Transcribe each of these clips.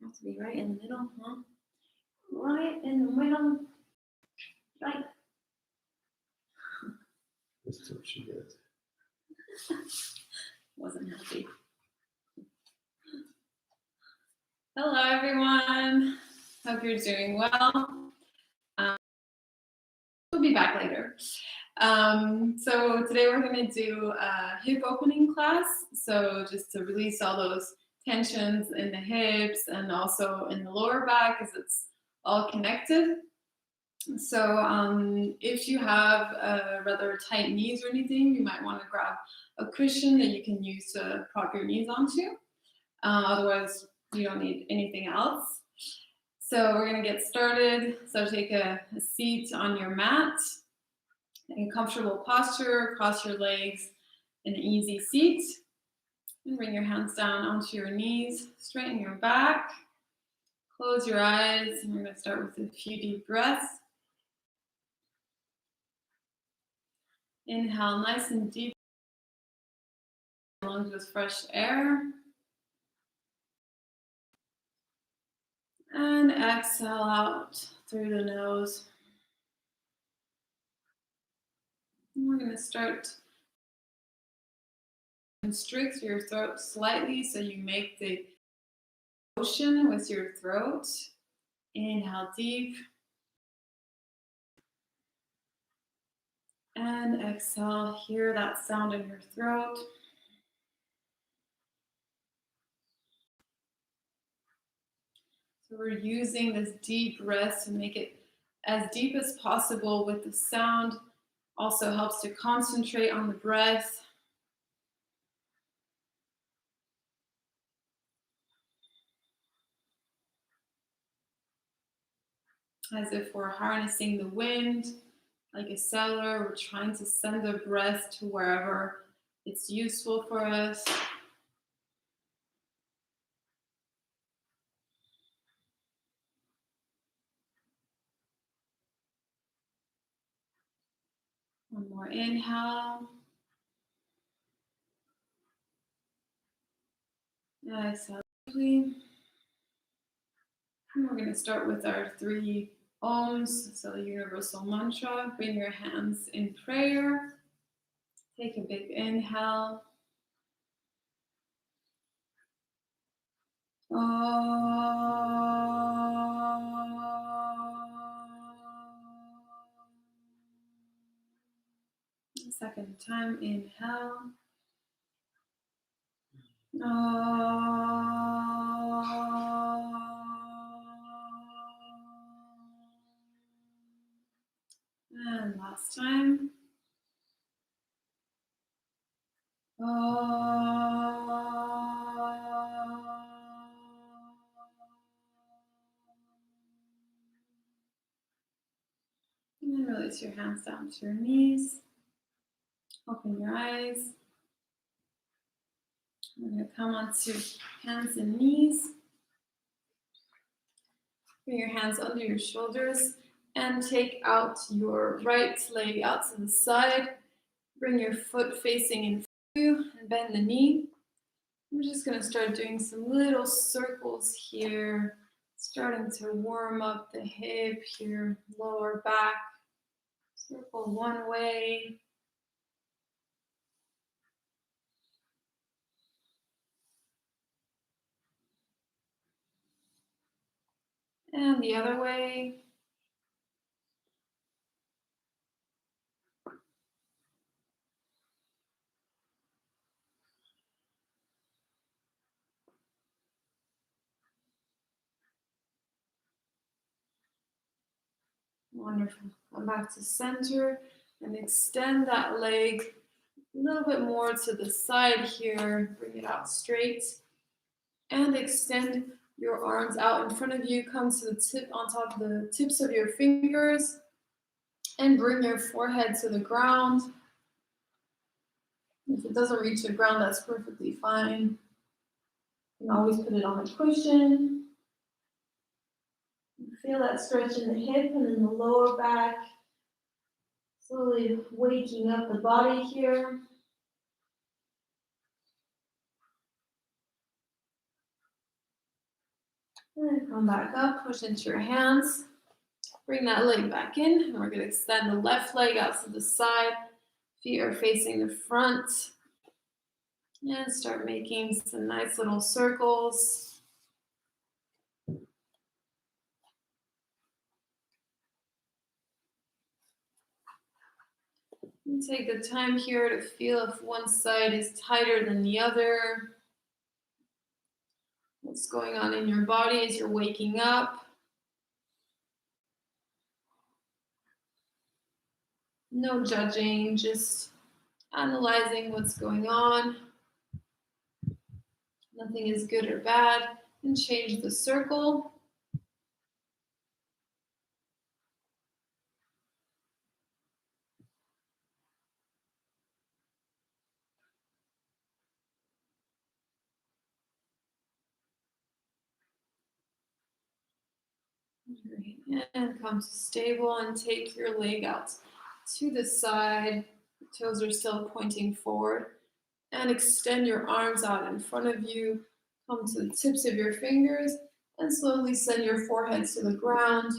Have to be right in the middle, huh? Right in the middle. Right. That's what she did. Wasn't happy. Hello, everyone. Hope you're doing well. We'll be back later. So today we're going to do a hip opening class. So just to release all those tensions in the hips and also in the lower back, because it's all connected. So if you have rather tight knees or anything, you might want to grab a cushion that you can use to prop your knees onto. Otherwise, you don't need anything else. So we're going to get started. So take a seat on your mat, in a comfortable posture, cross your legs in an easy seat. And bring your hands down onto your knees, straighten your back, close your eyes, and we're going to start with a few deep breaths. Inhale nice and deep, lungs with fresh air. And exhale out through the nose. And we're going to start constrict your throat slightly so you make the motion with your throat. Inhale deep. And exhale, hear that sound in your throat. So we're using this deep breath to make it as deep as possible with the sound. Also helps to concentrate on the breath. As if we're harnessing the wind, like a sailor, we're trying to send the breath to wherever it's useful for us. One more inhale. Exhale deeply. And we're going to start with our 3 Oms, so the universal mantra. Bring your hands in prayer. Take a big inhale. Second time, inhale. And last time. And then release your hands down to your knees. Open your eyes. We're going to come onto hands and knees. Bring your hands under your shoulders and take out your right leg out to the side. Bring your foot facing in front of you and bend the knee. We're just going to start doing some little circles here, starting to warm up the hip here, lower back. Circle one way. And the other way. Wonderful. Come back to center and extend that leg a little bit more to the side here. Bring it out straight. And extend your arms out in front of you. Come to the tip, on top of the tips of your fingers. And bring your forehead to the ground. If it doesn't reach the ground, that's perfectly fine. You can always put it on a cushion. Feel that stretch in the hip and in the lower back. Slowly waking up the body here. And come back up, push into your hands. Bring that leg back in, and we're going to extend the left leg out to the side. Feet are facing the front. And start making some nice little circles. And take the time here to feel if one side is tighter than the other. What's going on in your body as you're waking up. No judging, just analyzing what's going on. Nothing is good or bad. And change the circle. Great. And come to stable and take your leg out to the side. The toes are still pointing forward. And extend your arms out in front of you. Come to the tips of your fingers and slowly send your forehead to the ground.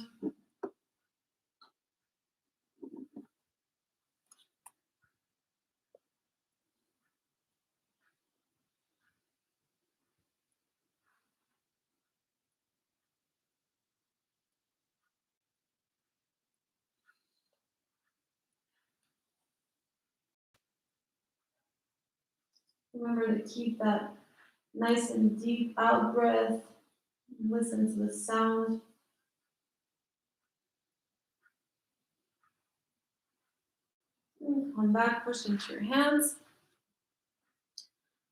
Remember to keep that nice and deep out breath. Listen to the sound. And come back, push into your hands.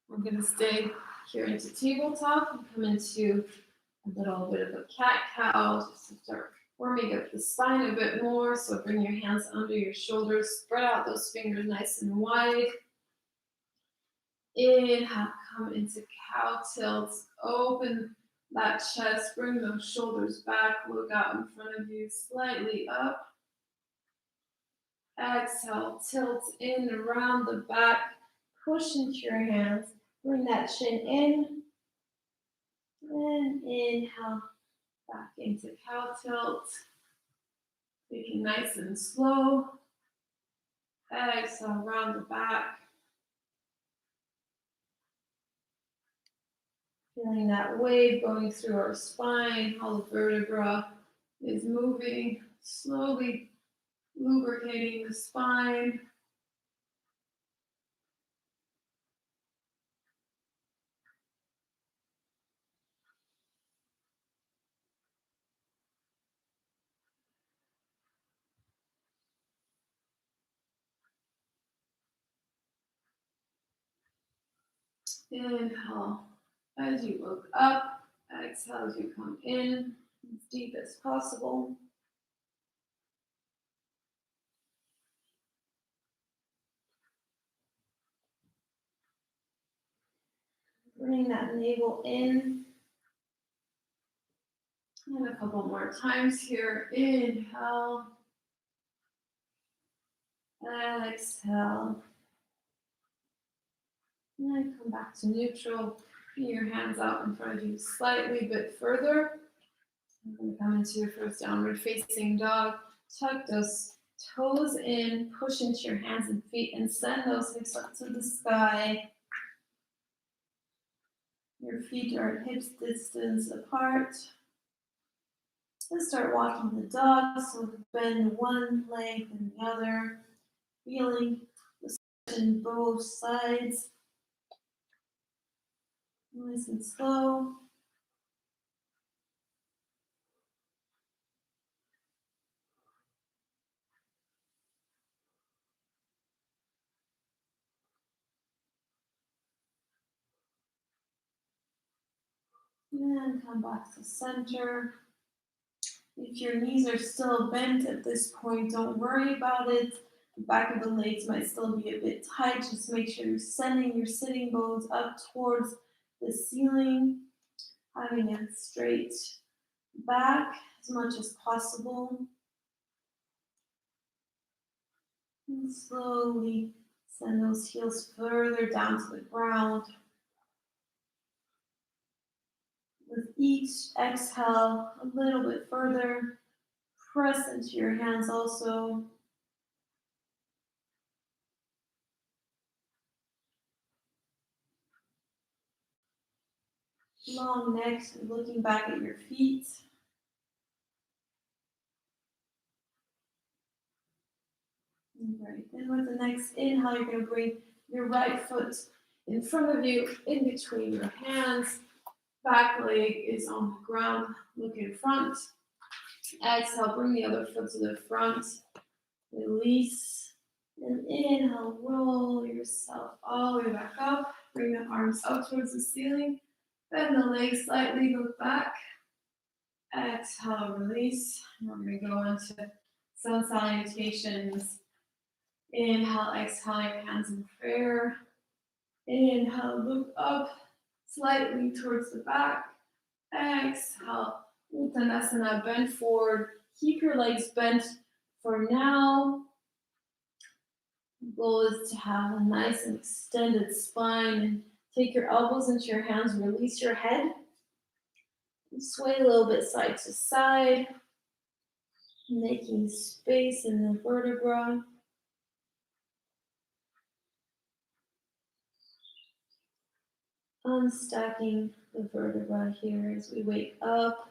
We're going to stay here into tabletop and come into a little bit of a cat-cow just to start warming up the spine a bit more. So bring your hands under your shoulders, spread out those fingers nice and wide. Inhale, come into cow tilts. Open that chest, bring those shoulders back, look out in front of you, slightly up. Exhale, tilt in around the back, push into your hands, bring that chin in. And inhale, back into cow tilt. Taking nice and slow. Exhale, around the back. Feeling that wave going through our spine, how the vertebra is moving, slowly lubricating the spine. Inhale as you look up, exhale as you come in, as deep as possible. Bring that navel in. And a couple more times here. Inhale. Exhale. And come back to neutral. Bring your hands out in front of you slightly bit further. I'm going to come into your first downward facing dog. Tuck those toes in, push into your hands and feet, and send those hips up to the sky. Your feet are at hips distance apart. Let's start walking the dog. So bend one leg and the other, feeling the stretch in both sides. Nice and slow. And come back to center. If your knees are still bent at this point, don't worry about it. The back of the legs might still be a bit tight. Just make sure you're sending your sitting bones up towards the ceiling, having a straight back as much as possible. And slowly send those heels further down to the ground. With each exhale, a little bit further, press into your hands also. Long neck, looking back at your feet. Right, then with the next inhale, you're going to bring your right foot in front of you, in between your hands. Back leg is on the ground, look in front. Exhale, bring the other foot to the front. Release. And inhale, roll yourself all the way back up. Bring the arms up towards the ceiling. Bend the legs slightly, look back. Exhale, release. We're going to go into sun salutations. Inhale, exhale your hands in prayer. Inhale, look up slightly towards the back. Exhale, Uttanasana, bend forward. Keep your legs bent for now. The goal is to have a nice and extended spine. Take your elbows into your hands, release your head. Sway a little bit side to side, making space in the vertebra. Unstacking the vertebra here as we wake up.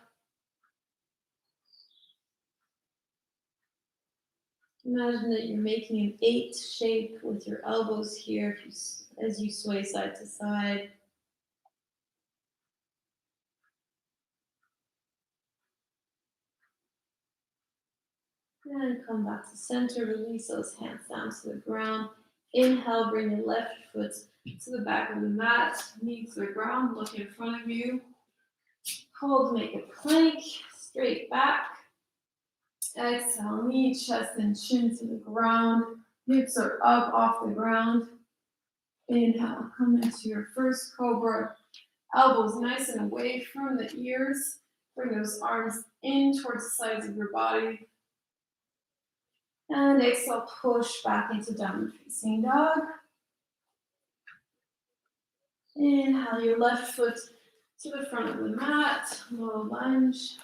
Imagine that you're making an 8 shape with your elbows here as you sway side to side. And come back to center, release those hands down to the ground. Inhale, bring your left foot to the back of the mat, knee to the ground, look in front of you. Hold, make a plank, straight back. Exhale, knee, chest, and chin to the ground. Hips are up off the ground. Inhale, come into your first cobra. Elbows nice and away from the ears. Bring those arms in towards the sides of your body. And exhale, push back into downward facing dog. Inhale your left foot to the front of the mat, low lunge.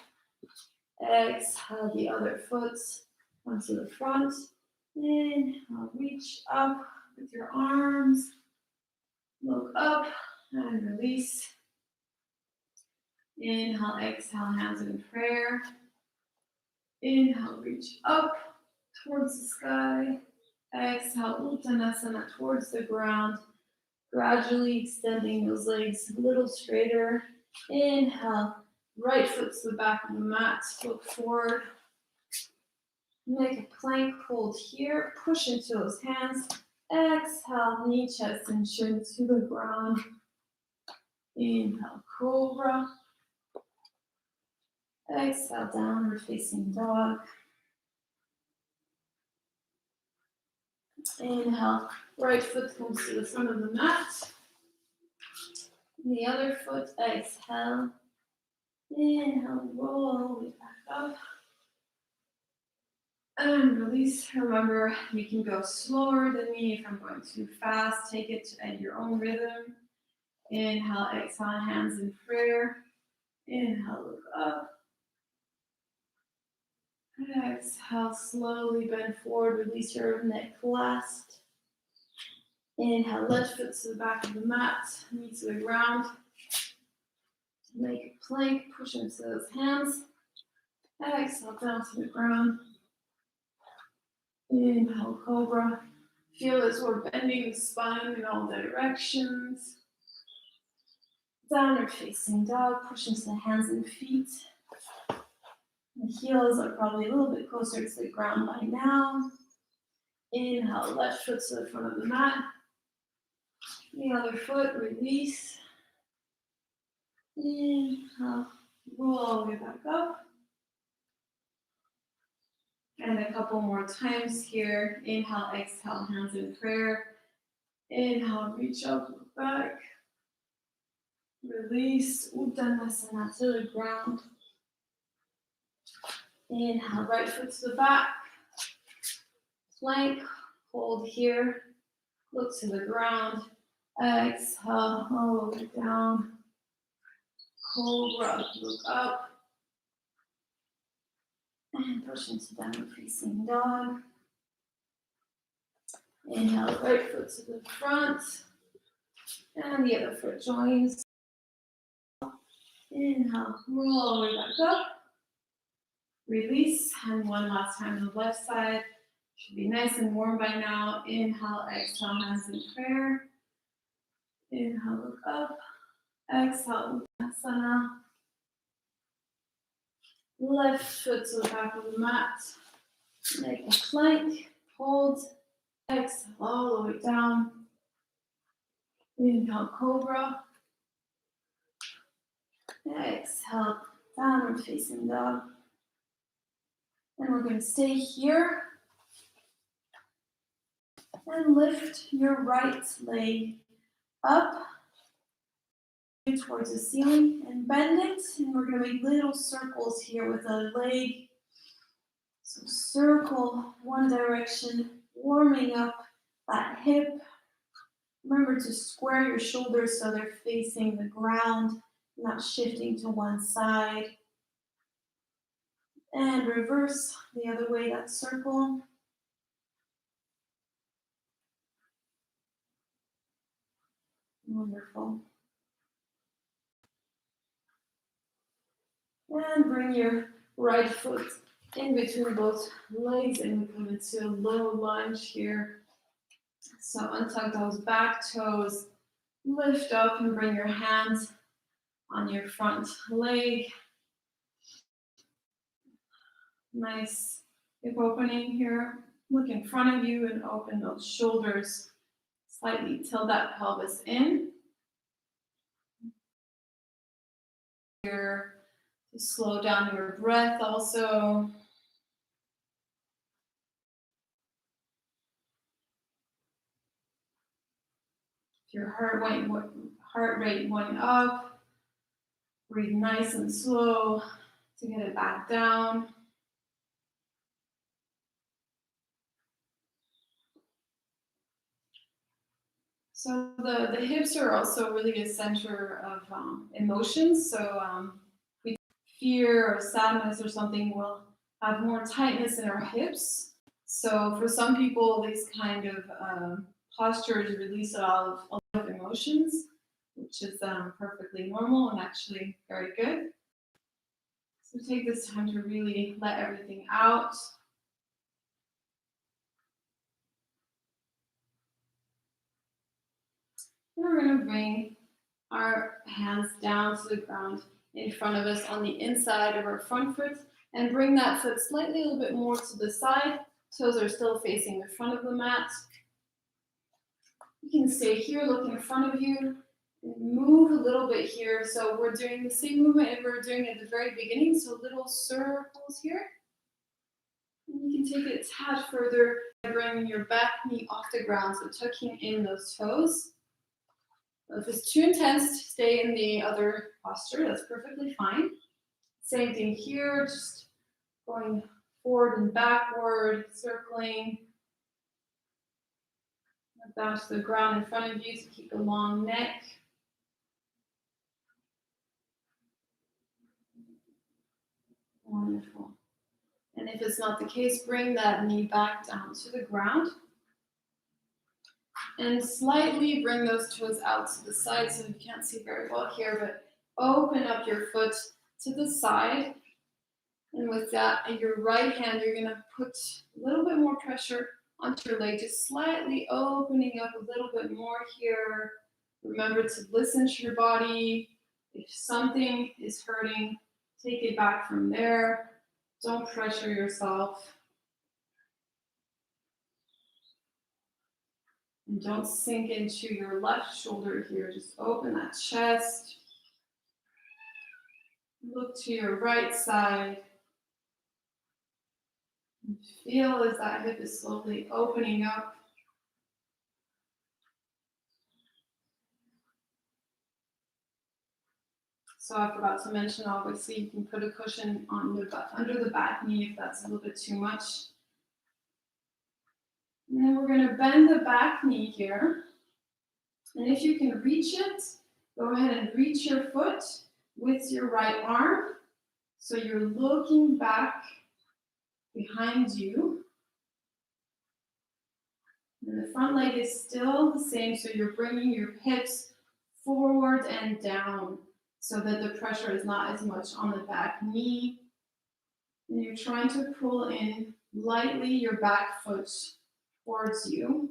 Exhale the other foot onto the front. Inhale, reach up with your arms. Look up and release. Inhale, exhale, hands in prayer. Inhale, reach up towards the sky. Exhale, Uttanasana towards the ground. Gradually extending those legs a little straighter. Inhale, right foot to the back of the mat. Look forward. Make a plank hold here. Push into those hands. Exhale, knee, chest, and chin to the ground. Inhale, Cobra. Exhale, downward facing dog. Inhale, right foot comes to the front of the mat. The other foot, exhale. Inhale, roll it back up. And release. Remember, you can go slower than me if I'm going too fast. Take it at your own rhythm. Inhale, exhale, hands in prayer. Inhale, look up. Exhale, slowly bend forward, release your neck last. Inhale, left foot to the back of the mat, knee to the ground. Make a plank, push into those hands. Exhale, down to the ground. Inhale, Cobra. Feel as we're bending the spine in all directions. Downward facing dog, push into the hands and feet. The heels are probably a little bit closer to the ground by now. Inhale, left foot to the front of the mat. The other foot, release. Inhale, roll all the way back up. And a couple more times here. Inhale, exhale, hands in prayer. Inhale, reach up, look back. Release, Uttanasana to the ground. Inhale, right foot to the back. Plank, hold here. Look to the ground. Exhale, all the way down. Cobra, look up. And push into downward facing dog. Inhale, right foot to the front. And the other foot joins. Inhale, roll all the way back up. Release, and one last time on the left side. Should be nice and warm by now. Inhale, exhale, hands in prayer. Inhale, look up. Exhale, Asana. Left foot to the back of the mat. Make a plank. Hold. Exhale all the way down. Inhale, Cobra. Exhale, downward facing dog. And we're going to stay here. And lift your right leg up towards the ceiling and bend it. And we're going to make little circles here with the leg. So circle one direction, warming up that hip. Remember to square your shoulders so they're facing the ground, not shifting to one side. And reverse the other way, that circle. Wonderful. And bring your right foot in between both legs and we come into a low lunge here. So untuck those back toes, lift up and bring your hands on your front leg. Nice hip opening here. Look in front of you and open those shoulders. Slightly tilt that pelvis in. Here to slow down your breath also. If your heart rate went up, breathe nice and slow to get it back down. So the hips are also really a center of emotions. So fear or sadness or something will have more tightness in our hips. So for some people, these kind of postures release a lot of emotions, which is perfectly normal and actually very good. So take this time to really let everything out. And we're going to bring our hands down to the ground in front of us on the inside of our front foot and bring that foot slightly a little bit more to the side. Toes are still facing the front of the mat. You can stay here, look in front of you, and move a little bit here. So we're doing the same movement as we were doing at the very beginning, so little circles here. And you can take it a tad further by bringing your back knee off the ground, so tucking in those toes. If it's too intense to stay in the other posture, that's perfectly fine. Same thing here, just going forward and backward, circling. Down to the ground in front of you to keep a long neck. Wonderful. And if it's not the case, bring that knee back down to the ground. And slightly bring those toes out to the side so you can't see very well here, but open up your foot to the side. And with that, in your right hand, you're gonna put a little bit more pressure onto your leg, just slightly opening up a little bit more here. Remember to listen to your body. If something is hurting, take it back from there. Don't pressure yourself. And don't sink into your left shoulder here. Just open that chest. Look to your right side. And feel as that hip is slowly opening up. So I forgot to mention, obviously, you can put a cushion on under the back knee if that's a little bit too much. And then we're going to bend the back knee here. And if you can reach it, go ahead and reach your foot. with your right arm. So you're looking back behind you. And the front leg is still the same, so you're bringing your hips forward and down so that the pressure is not as much on the back knee. And you're trying to pull in lightly your back foot towards you,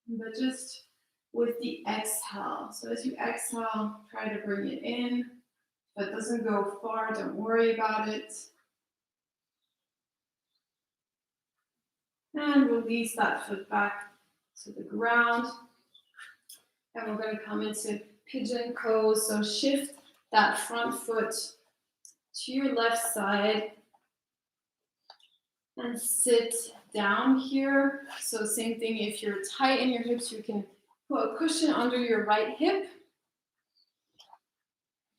but just with the exhale. So as you exhale, try to bring it in. If it doesn't go far, don't worry about it. And release that foot back to the ground. And we're going to come into Pigeon Pose. So shift that front foot to your left side and sit down here. So same thing, if you're tight in your hips, you can put a cushion under your right hip.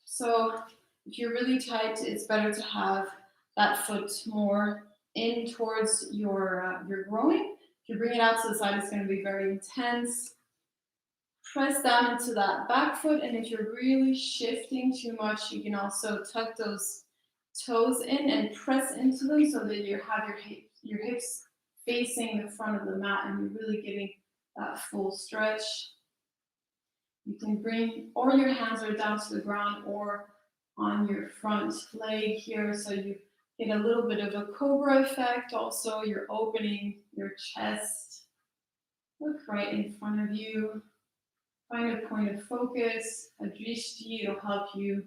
So if you're really tight, it's better to have that foot more in towards your groin. If you bring it out to the side, it's going to be very intense. Press down into that back foot, and if you're really shifting too much, you can also tuck those toes in and press into them so that you have your hips facing the front of the mat and you're really getting that full stretch. You can bring, or your hands are down to the ground or on your front leg here, so you get a little bit of a Cobra effect. Also, you're opening your chest. Look right in front of you. Find a point of focus, a drishti. It'll help you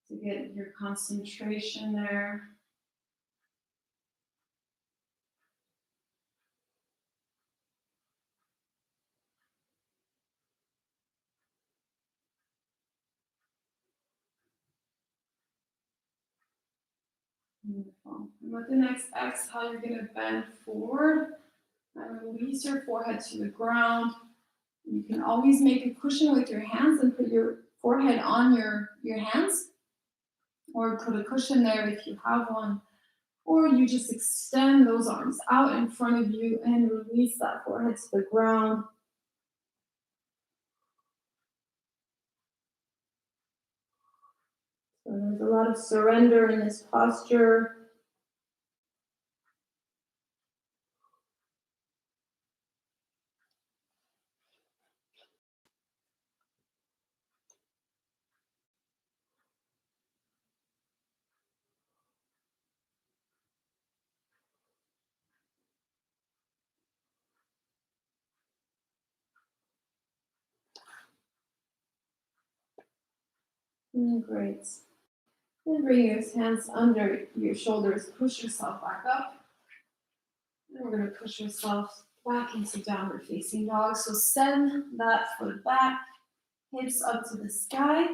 to get your concentration there. Wonderful. And with the next exhale, you're going to bend forward and release your forehead to the ground. You can always make a cushion with your hands and put your forehead on your hands, or put a cushion there if you have one, or you just extend those arms out in front of you and release that forehead to the ground. So there's a lot of surrender in this posture. Great. And bring your hands under your shoulders. Push yourself back up. And we're going to push yourself back into downward facing dog. So send that foot back, hips up to the sky.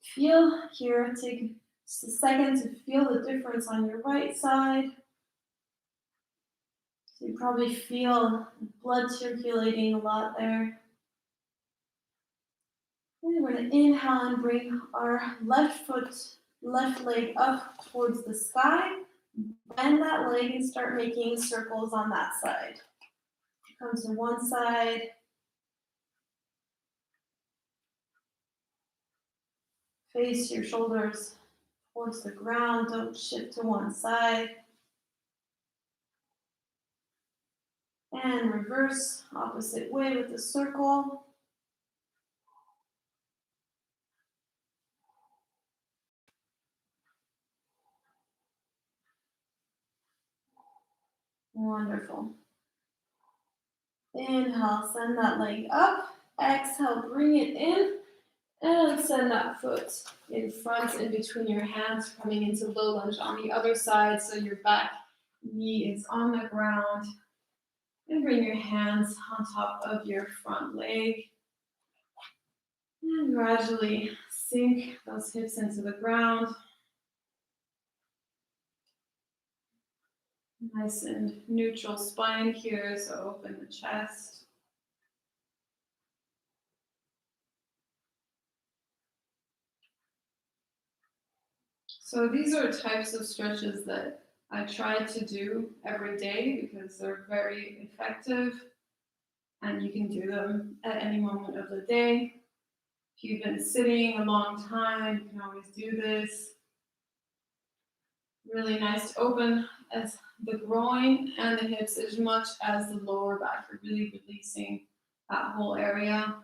Feel here, take just a second to feel the difference on your right side. So you probably feel blood circulating a lot there. And we're going to inhale and bring our left leg up towards the sky. Bend that leg and start making circles on that side. Come to one side. Face your shoulders towards the ground. Don't shift to one side. And reverse, opposite way with the circle. Wonderful. Inhale, send that leg up. Exhale, bring it in. And send that foot in front, in between your hands, coming into low lunge on the other side, so your back knee is on the ground. And bring your hands on top of your front leg. And gradually sink those hips into the ground. Nice and neutral spine here, so open the chest. So these are types of stretches that I try to do every day because they're very effective and you can do them at any moment of the day. If you've been sitting a long time, you can always do this. Really nice to open as the groin and the hips as much as the lower back. You're really releasing that whole area.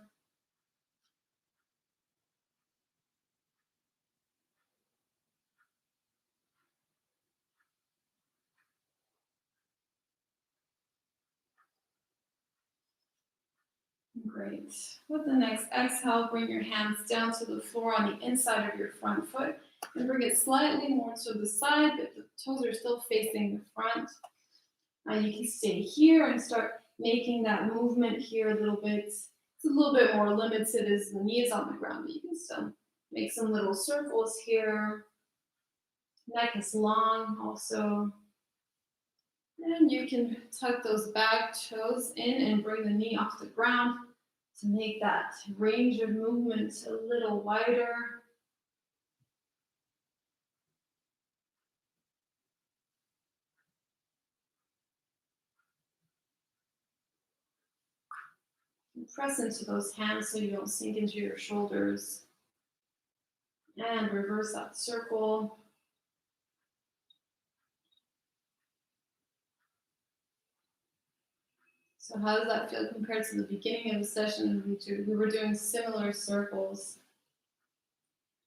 Great. With the next exhale, bring your hands down to the floor on the inside of your front foot and bring it slightly more to the side, but the toes are still facing the front. Now you can stay here and start making that movement here a little bit. It's a little bit more limited as the knee is on the ground, but you can still make some little circles here. Neck is long also. And you can tuck those back toes in and bring the knee off the ground to make that range of movement a little wider. And press into those hands so you don't sink into your shoulders. And reverse that circle. So how does that feel compared to the beginning of the session? We were doing similar circles.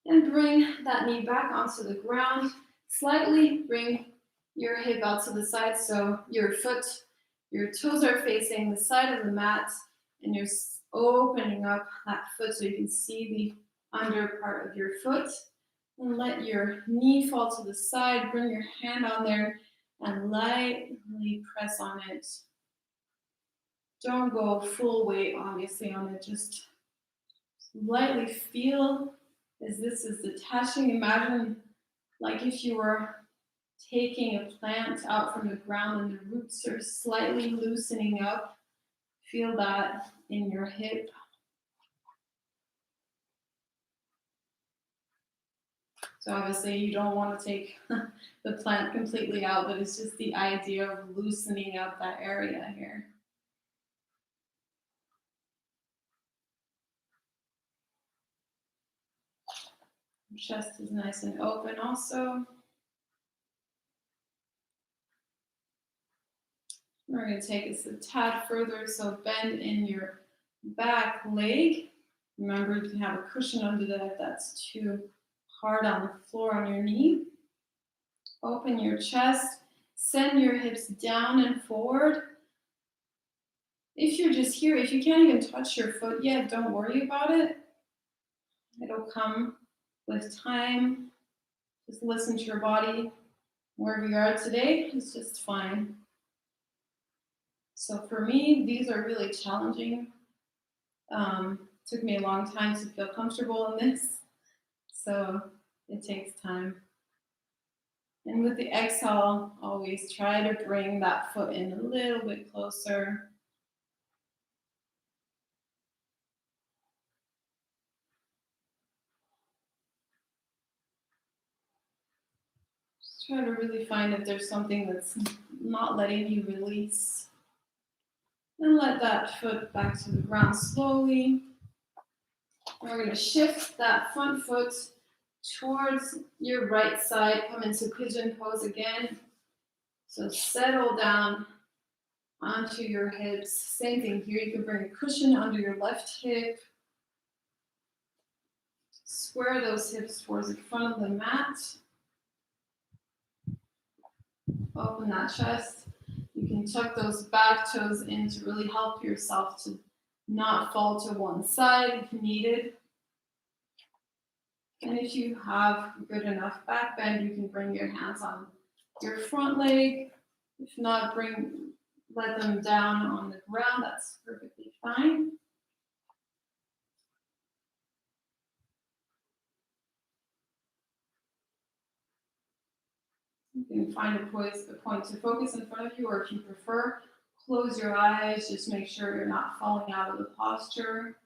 And bring that knee back onto the ground. Slightly bring your hip out to the side so your toes are facing the side of the mat and you're opening up that foot so you can see the under part of your foot. And let your knee fall to the side. Bring your hand on there and lightly press on it. Don't go full weight, obviously, on it. Just lightly feel as this is detaching. Imagine like if you were taking a plant out from the ground and the roots are slightly loosening up. Feel that in your hip. So obviously you don't want to take the plant completely out, but it's just the idea of loosening up that area here. Chest is nice and open also. We're going to take this a tad further, so bend in your back leg. Remember, you can have a cushion under that if that's too hard on the floor on your knee. Open your chest, send your hips down and forward. If you're just here, if you can't even touch your foot yet, don't worry about it. It'll come with time. Just listen to your body. Wherever you are today, it's just fine. So for me, these are really challenging. Took me a long time to feel comfortable in this. So it takes time. And with the exhale, always try to bring that foot in a little bit closer. Just try to really find if there's something that's not letting you release. And let that foot back to the ground slowly. We're going to shift that front foot towards your right side. Come into Pigeon Pose again. So settle down onto your hips. Same thing here. You can bring a cushion under your left hip. Square those hips towards the front of the mat. Open that chest. You can tuck those back toes in to really help yourself to not fall to one side if needed. And if you have good enough back bend, you can bring your hands on your front leg. If not, let them down on the ground. That's perfectly fine. You can find a point to focus in front of you, or if you prefer, close your eyes. Just make sure you're not falling out of the posture.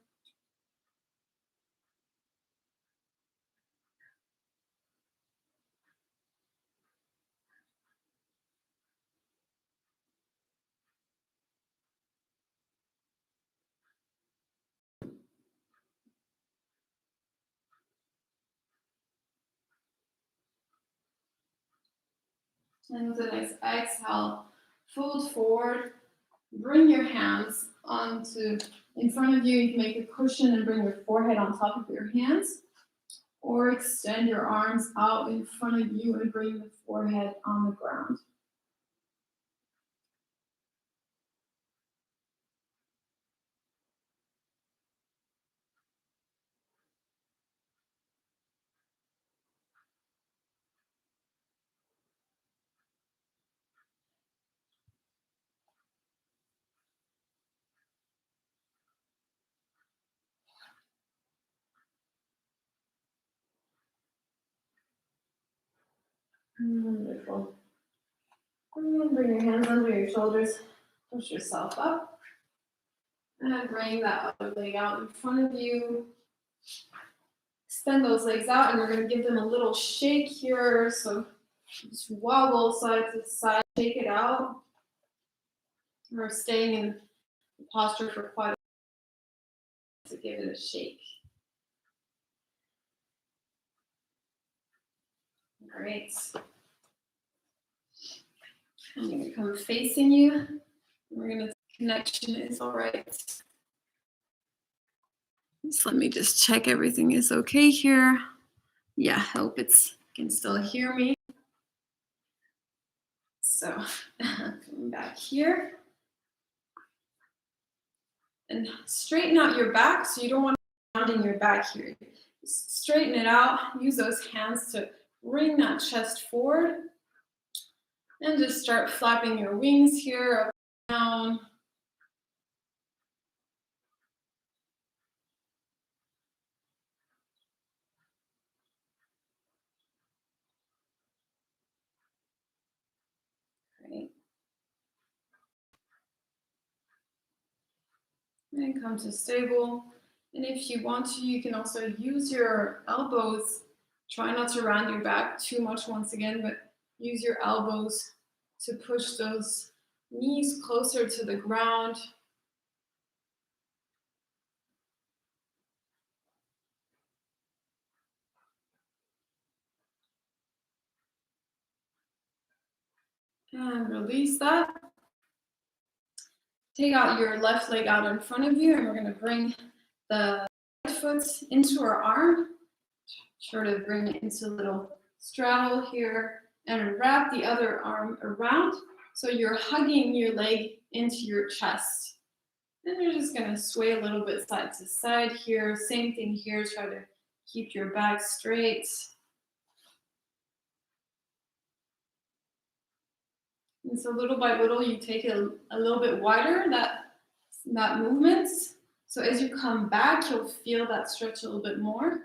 And with a nice exhale, fold forward. Bring your hands onto in front of you. You can make a cushion and bring your forehead on top of your hands. Or extend your arms out in front of you and bring the forehead on the ground. Wonderful. And bring your hands under your shoulders. Push yourself up. And bring that other leg out in front of you. Extend those legs out, and we're going to give them a little shake here. So just wobble side to side, shake it out. We're staying in the posture for quite a while to give it a shake. Great. I'm going to come facing you. We're going to, connection is all right. So let me just check everything is okay here. Yeah, hope you can still hear me. So coming back here. And straighten out your back, so you don't want to be rounding your back here. Just straighten it out. Use those hands to bring that chest forward. And just start flapping your wings here, up and down. Great. And come to stable. And if you want to, you can also use your elbows. Try not to round your back too much once again, but use your elbows to push those knees closer to the ground. And release that. Take out your left leg out in front of you, and we're going to bring the right foot into our arm. Sort of bring it into a little straddle here, and wrap the other arm around. So you're hugging your leg into your chest. And you're just going to sway a little bit side to side here. Same thing here. Try to keep your back straight. And so little by little, you take it a little bit wider, that movement. So as you come back, you'll feel that stretch a little bit more.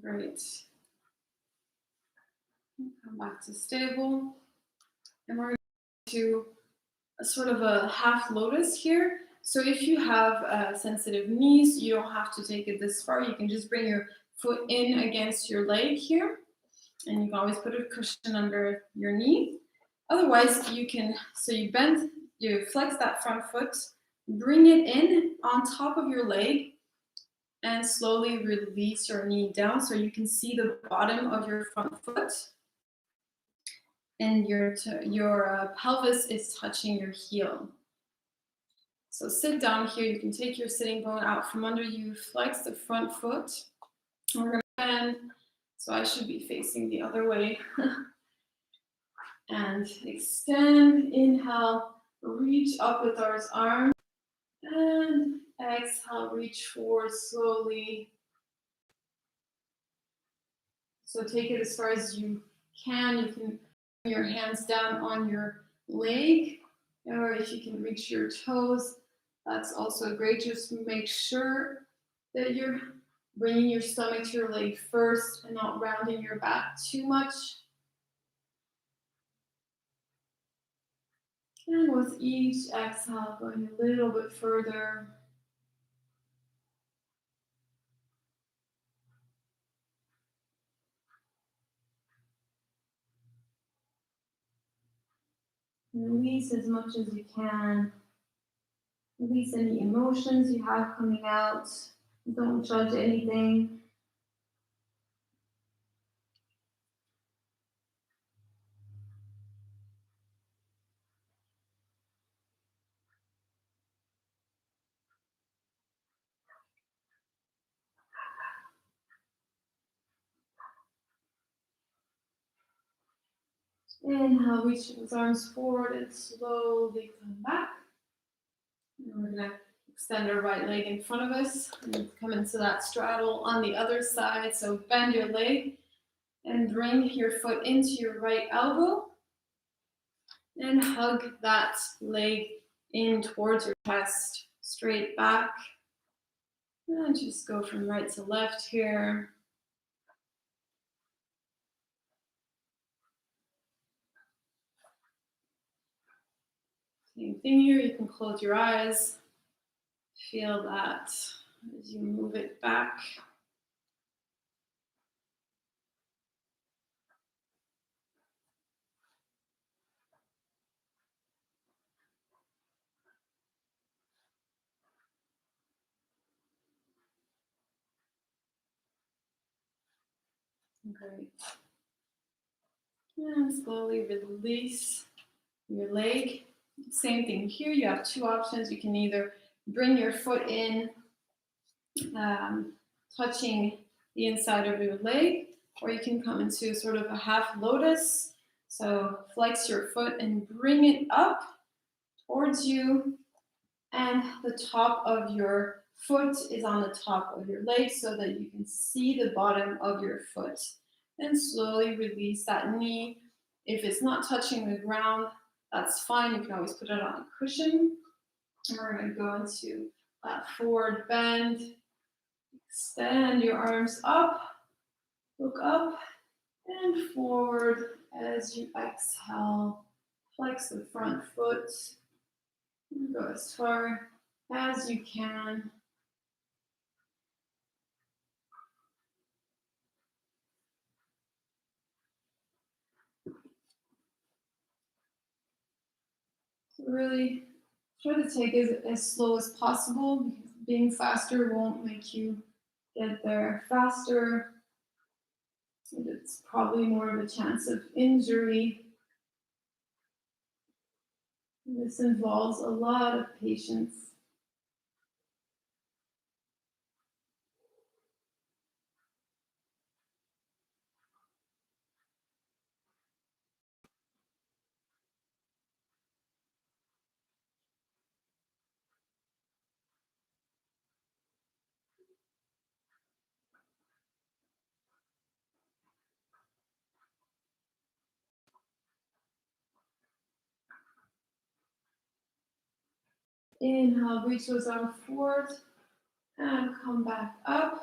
Great. Come back to stable. And we're going to a sort of a half lotus here. So if you have sensitive knees, you don't have to take it this far. You can just bring your foot in against your leg here. And you can always put a cushion under your knee. Otherwise, you can, so you bend, you flex that front foot, bring it in on top of your leg, and slowly release your knee down so you can see the bottom of your front foot. And your pelvis is touching your heel. So sit down here. You can take your sitting bone out from under you, flex the front foot. And we're going to bend. So I should be facing the other way. And extend, inhale, reach up with our arms. And exhale, reach forward slowly. So take it as far as you can. You can bring your hands down on your leg, or if you can reach your toes, that's also great. Just make sure that you're bringing your stomach to your leg first and not rounding your back too much. And with each exhale, going a little bit further. Release as much as you can. Release any emotions you have coming out. Don't judge anything. Inhale, reach those arms forward and slowly come back. And we're gonna extend our right leg in front of us and come into that straddle on the other side. So bend your leg and bring your foot into your right elbow and hug that leg in towards your chest, straight back. And just go from right to left here. Same thing here, you can close your eyes. Feel that as you move it back. Great. And slowly release your leg. Same thing here, you have two options. You can either bring your foot in, touching the inside of your leg, or you can come into sort of a half lotus. So flex your foot and bring it up towards you, and the top of your foot is on the top of your leg so that you can see the bottom of your foot. And slowly release that knee. If it's not touching the ground, that's fine. You can always put it on a cushion. And we're going to go into that forward bend. Extend your arms up, look up and forward as you exhale. Flex the front foot. Go as far as you can. So really try to take it as slow as possible, because being faster won't make you get there faster. And it's probably more of a chance of injury. This involves a lot of patience. Inhale, reach those arms forward and come back up.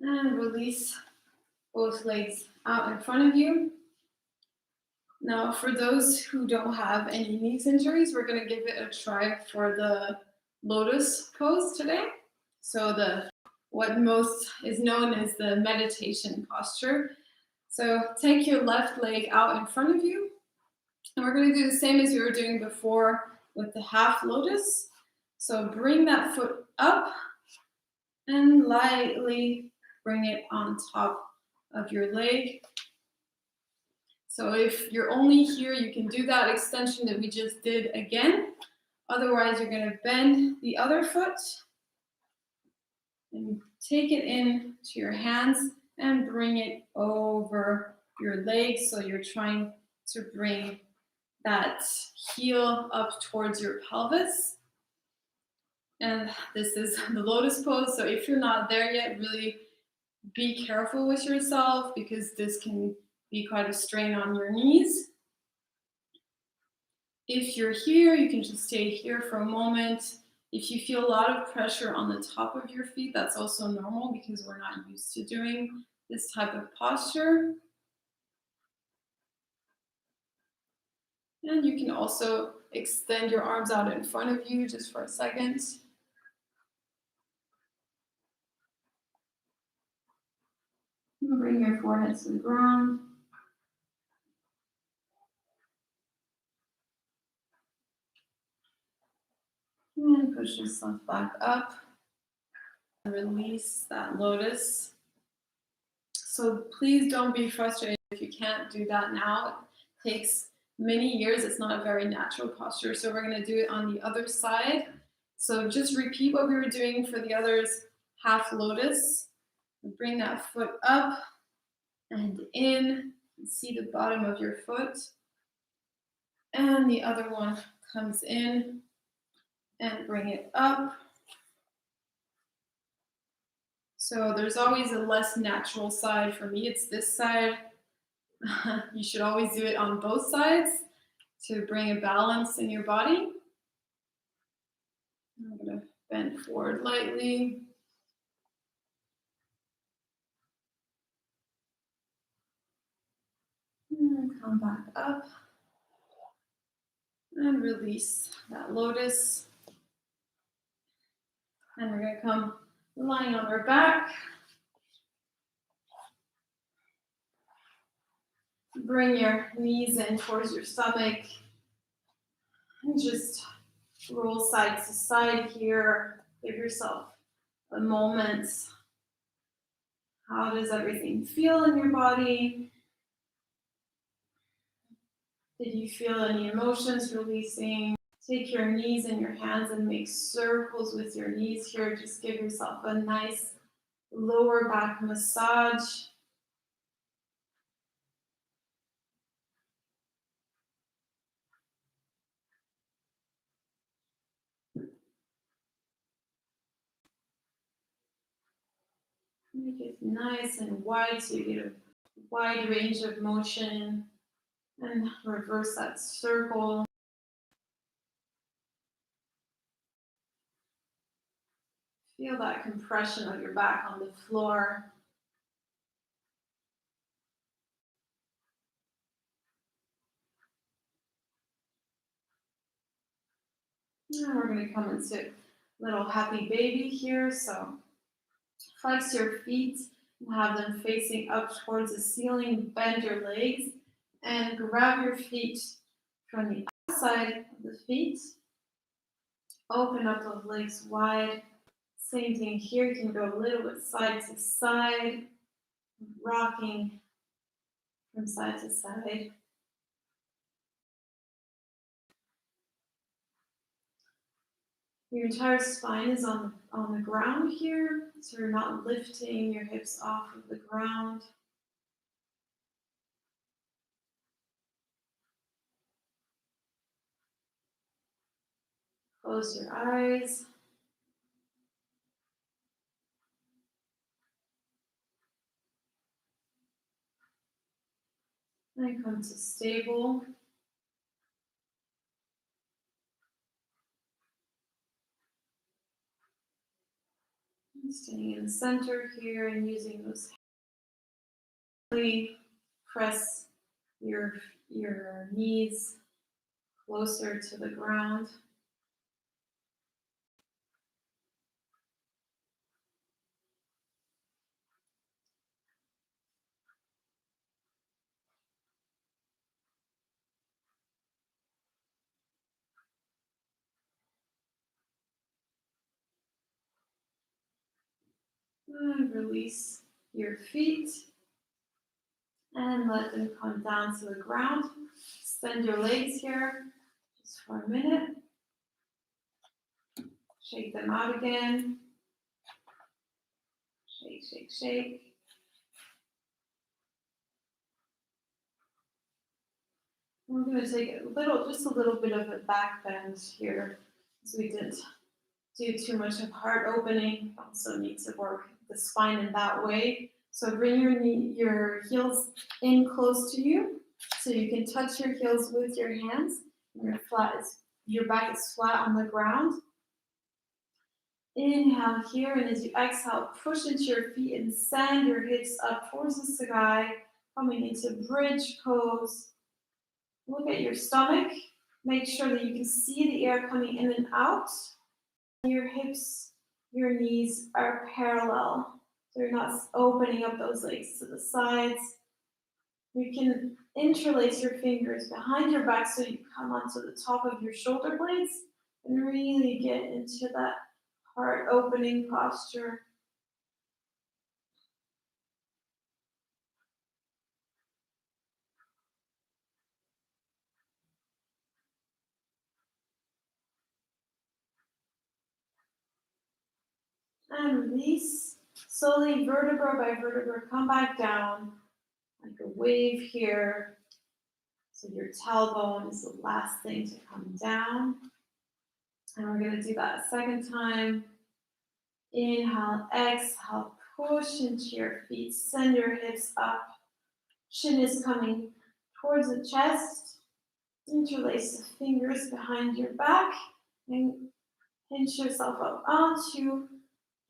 And release both legs out in front of you. Now, for those who don't have any knee injuries, we're going to give it a try for the Lotus Pose today. So what most is known as the meditation posture. So take your left leg out in front of you. And we're going to do the same as we were doing before with the half lotus. So bring that foot up and lightly bring it on top of your leg. So if you're only here, you can do that extension that we just did again. Otherwise, you're going to bend the other foot and take it in to your hands and bring it over your leg. So you're trying to bring that heel up towards your pelvis. And this is the Lotus Pose. So if you're not there yet, really be careful with yourself, because this can be quite a strain on your knees. If you're here, you can just stay here for a moment. If you feel a lot of pressure on the top of your feet, that's also normal, because we're not used to doing this type of posture. And you can also extend your arms out in front of you just for a second. And bring your forehead to the ground. push yourself back up. Release that lotus. So please don't be frustrated if you can't do that now. It takes many years. It's not a very natural posture. So we're going to do it on the other side. So just repeat what we were doing for the others, half lotus. Bring that foot up and in. See the bottom of your foot. And the other one comes in and bring it up. So there's always a less natural side. For me, it's this side. You should always do it on both sides to bring a balance in your body. I'm going to bend forward lightly. And come back up. And release that lotus. And we're going to come lying on our back. Bring your knees in towards your stomach. And just roll side to side here. Give yourself a moment. How does everything feel in your body? Did you feel any emotions releasing? Take your knees in your hands and make circles with your knees here. Just give yourself a nice lower back massage. Make it nice and wide so you get a wide range of motion. And reverse that circle. Feel that compression of your back on the floor. Now we're going to come into little happy baby here. So flex your feet and have them facing up towards the ceiling. Bend your legs and grab your feet from the outside of the feet. Open up those legs wide. Same thing here. You can go a little bit side to side, rocking from side to side. Your entire spine is on the ground here, so you're not lifting your hips off of the ground. Close your eyes. And come to stable. Staying in the center here and using those hands. Press your knees closer to the ground. And release your feet and let them come down to the ground. Extend your legs here just for a minute. Shake them out again. Shake, shake, shake. We're going to take just a little bit of a back bend here, because we didn't do too much of heart opening. Also need to work the spine in that way. So bring your heels in close to you, so you can touch your heels with your hands. Your back is flat on the ground. Inhale here, and as you exhale, push into your feet and send your hips up towards the sky, coming into bridge pose. Look at your stomach. Make sure that you can see the air coming in and out. Your hips, your knees are parallel. So you're not opening up those legs to the sides. You can interlace your fingers behind your back so you come onto the top of your shoulder blades and really get into that heart opening posture. And release. Slowly, vertebra by vertebra, come back down like a wave here. So your tailbone is the last thing to come down. And we're going to do that a second time. Inhale, exhale, push into your feet. Send your hips up. Chin is coming towards the chest. Interlace the fingers behind your back and hinge yourself up onto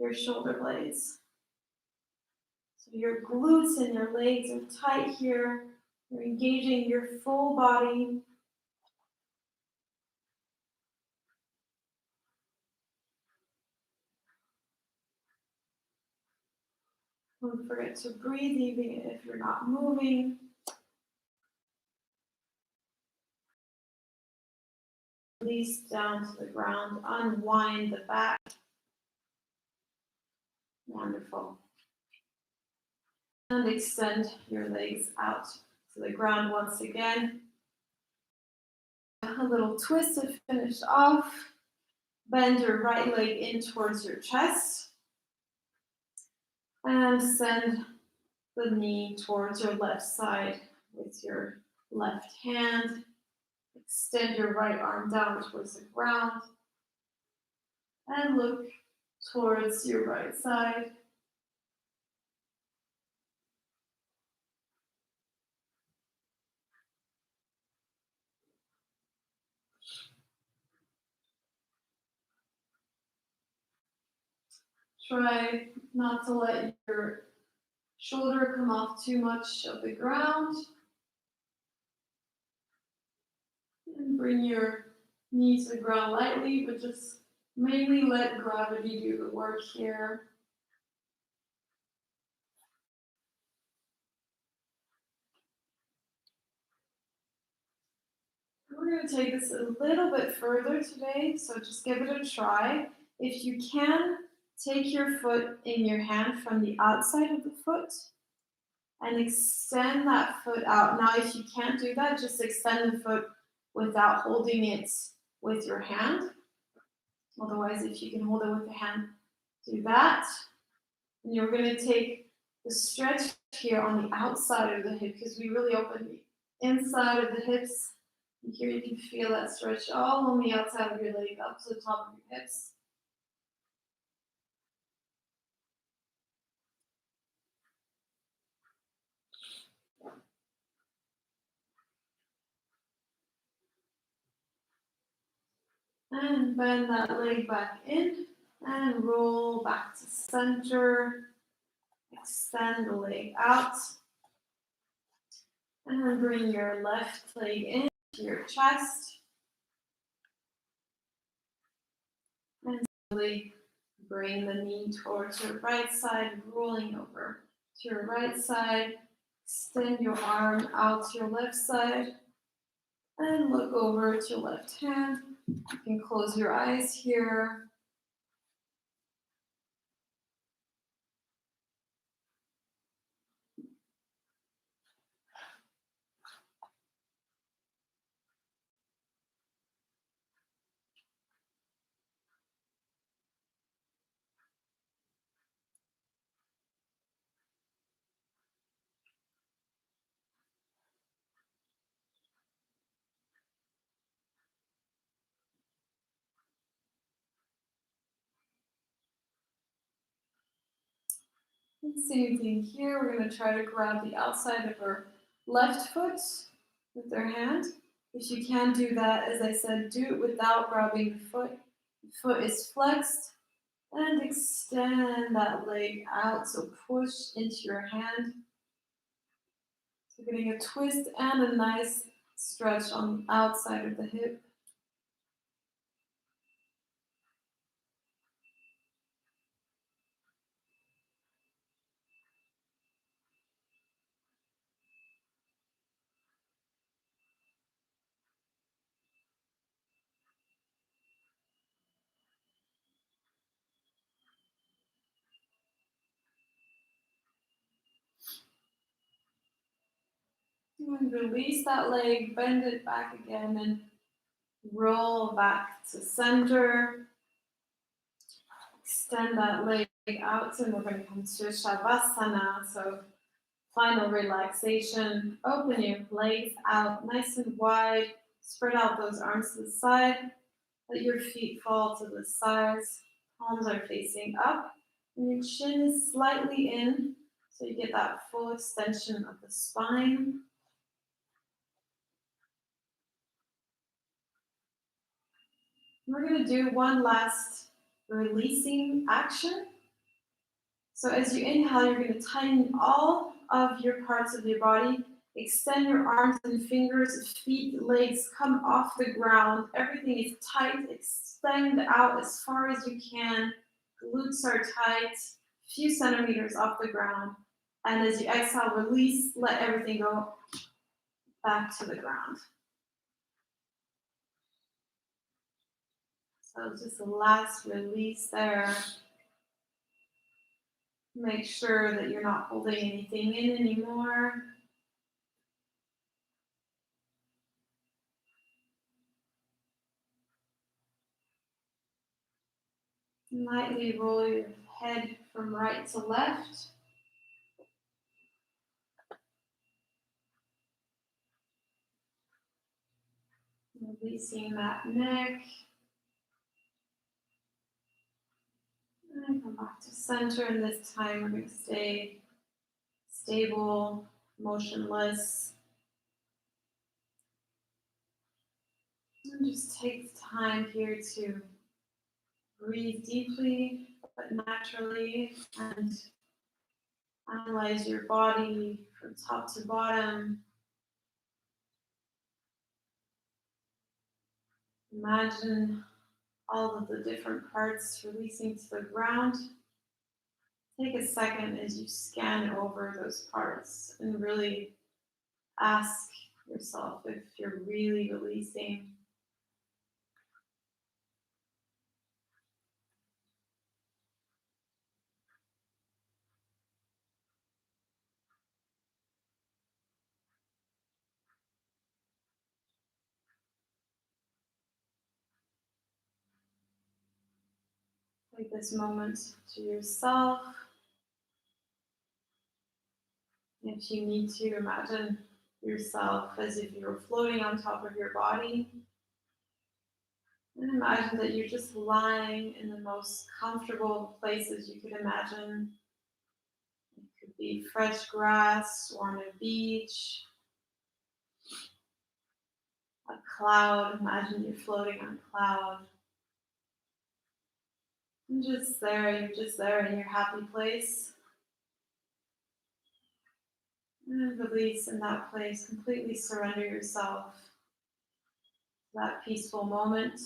your shoulder blades. So your glutes and your legs are tight here. You're engaging your full body. Don't forget to breathe even if you're not moving. Release down to the ground. Unwind the back. Wonderful. And extend your legs out to the ground once again. A little twist to finish off. Bend your right leg in towards your chest. And send the knee towards your left side with your left hand. Extend your right arm down towards the ground. And look towards your right side. Try not to let your shoulder come off too much of the ground. And bring your knee to the ground lightly, but just mainly let gravity do the work here. We're going to take this a little bit further today, so just give it a try. If you can, take your foot in your hand from the outside of the foot and extend that foot out. Now, if you can't do that, just extend the foot without holding it with your hand. Otherwise, if you can hold it with the hand, do that. And you're going to take the stretch here on the outside of the hip because we really open the inside of the hips. And here you can feel that stretch all on the outside of your leg up to the top of your hips. And bend that leg back in and roll back to center. Extend the leg out. And bring your left leg into your chest. And slowly bring the knee towards your right side, rolling over to your right side. Extend your arm out to your left side. And look over to your left hand. You can close your eyes here. Same thing here. We're going to try to grab the outside of our left foot with our hand. If you can do that, as I said, do it without grabbing the foot. The foot is flexed. And extend that leg out, so push into your hand. So getting a twist and a nice stretch on the outside of the hip. And release that leg, bend it back again, and roll back to center. Extend that leg out, and we're going to come to Shavasana. So final relaxation. Open your legs out nice and wide. Spread out those arms to the side. Let your feet fall to the sides. Palms are facing up. And your chin is slightly in, so you get that full extension of the spine. We're going to do one last releasing action. So as you inhale, you're going to tighten all of your parts of your body. Extend your arms and fingers, feet, legs, come off the ground. Everything is tight. Extend out as far as you can. Glutes are tight, a few centimeters off the ground. And as you exhale, release, let everything go back to the ground. So just the last release there. Make sure that you're not holding anything in anymore. Lightly roll your head from right to left. Releasing that neck. And come back to center, and this time we're going to stay stable, motionless. And just take time here to breathe deeply but naturally and analyze your body from top to bottom. Imagine all of the different parts releasing to the ground. Take a second as you scan over those parts and really ask yourself if you're really releasing. Take this moment to yourself. If you need to, imagine yourself as if you were floating on top of your body. And imagine that you're just lying in the most comfortable places you could imagine. It could be fresh grass or on a beach, a cloud. Imagine you're floating on a cloud. And you're just there in your happy place. And release in that place. Completely surrender yourself to that peaceful moment.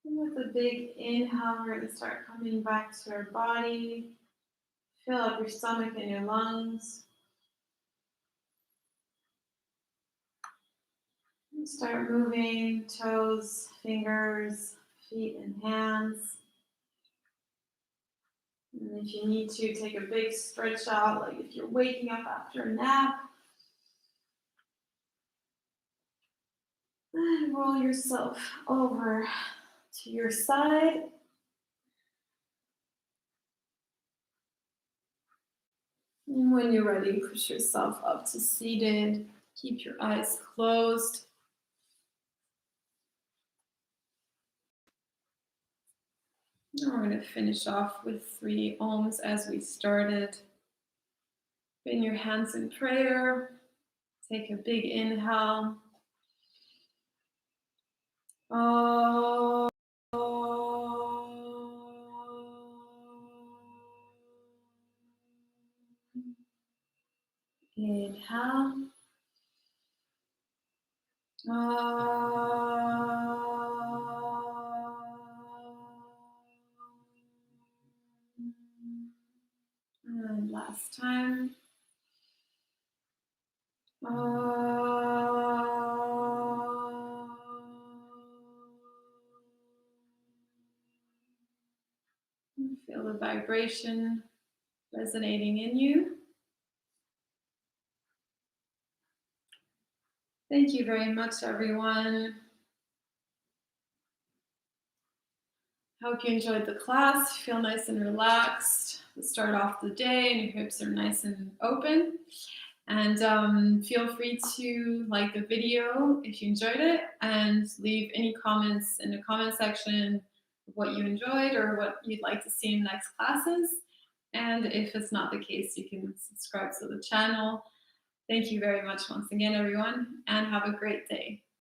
And with a big inhale, we're going to start coming back to our body. Fill up your stomach and your lungs. And start moving toes, fingers, feet, and hands. And if you need to, take a big stretch out, like if you're waking up after a nap. And roll yourself over to your side. And when you're ready, push yourself up to seated. Keep your eyes closed. Now we're going to finish off with 3 Oms as we started. Bring your hands in prayer. Take a big inhale. Oh. Inhale. And last time. Feel the vibration resonating in you. Thank you very much, everyone. Hope you enjoyed the class. Feel nice and relaxed. We'll start off the day and your hips are nice and open. And feel free to like the video if you enjoyed it and leave any comments in the comment section of what you enjoyed or what you'd like to see in next classes. And if it's not the case, you can subscribe to the channel. Thank you very much once again, everyone, and have a great day.